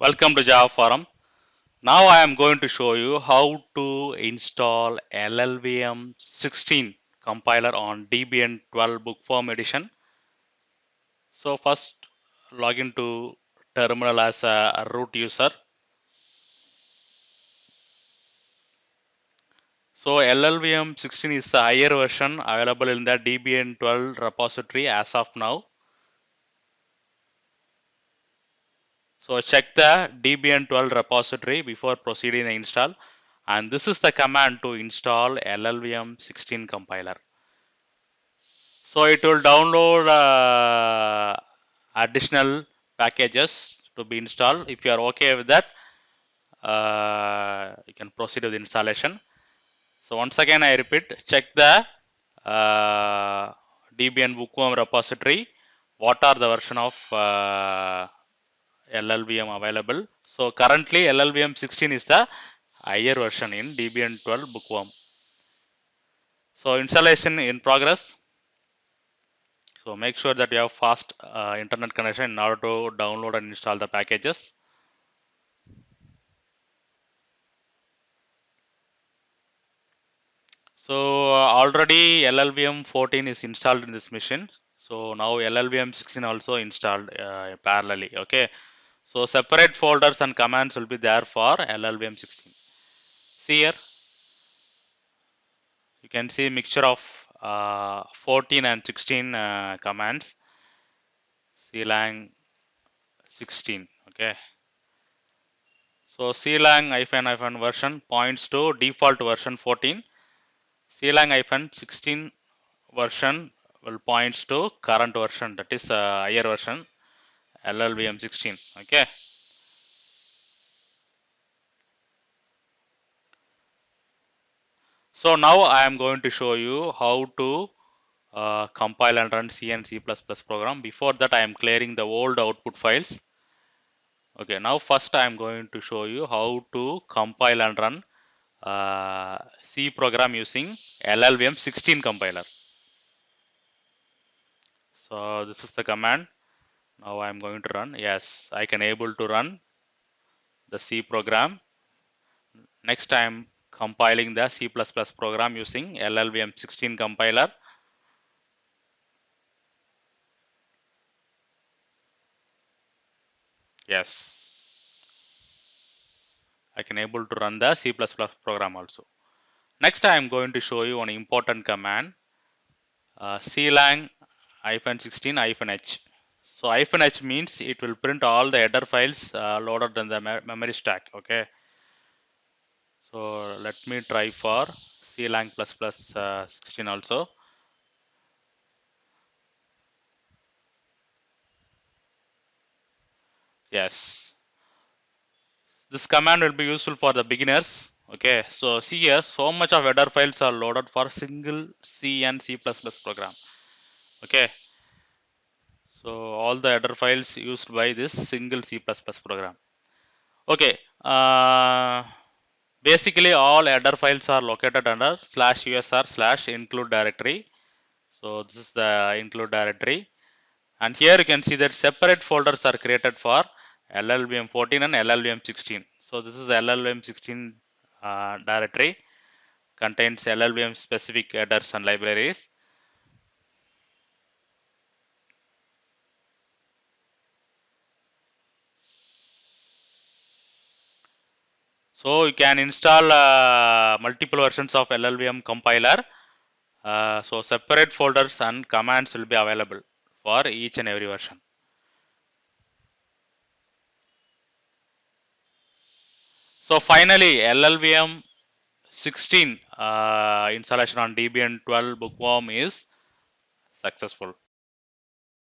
Welcome to Java Forum. Now I am going to show you how to install LLVM 16 compiler on Debian 12 Book Worm edition. So first log into terminal as a root user. So LLVM 16 is the higher version available in the Debian 12 repository as of now. So check the Debian 12 repository before proceeding the install. And this is the command to install LLVM 16 compiler. So it will download additional packages to be installed. If you are okay with that, you can proceed with installation. So once again, I repeat, check the Debian Book Worm repository. What are the version of LLVM available? So currently LLVM 16 is the higher version in Debian 12 Book Worm. So installation in progress. So make sure that you have fast internet connection in order to download and install the packages. So already LLVM 14 is installed in this machine. So now LLVM 16 also installed parallelly. Okay. So separate folders and commands will be there for LLVM 16. See here, you can see mixture of 14 and 16 commands. Clang 16. Okay. So Clang version points to default version 14. Clang 16 version will points to current version, that is higher version LLVM 16. Okay. So now I am going to show you how to compile and run C and C++ program. Before that, I am clearing the old output files. Okay. Now first I am going to show you how to compile and run C program using LLVM 16 compiler. So this is the command. Now I am going to run. Yes, I can able to run the C program. Next I am compiling the C++ program using LLVM 16 compiler. Yes, I can able to run the C++ program also. Next I am going to show you an important command, clang-16-h. So -h means it will print all the header files loaded in the memory stack. Okay. So let me try for clang++ 16 also. Yes. This command will be useful for the beginners. Okay, so see here, so much of header files are loaded for single C and C++ program. Okay, so all the header files used by this single C++ program. Okay, basically all header files are located under /usr/include directory. So this is the include directory, and here you can see that separate folders are created for LLVM 14 and LLVM 16. So this is LLVM 16 directory, contains LLVM specific headers and libraries. So you can install multiple versions of LLVM compiler. So separate folders and commands will be available for each and every version. So finally, LLVM 16 installation on Debian 12 Book Worm is successful.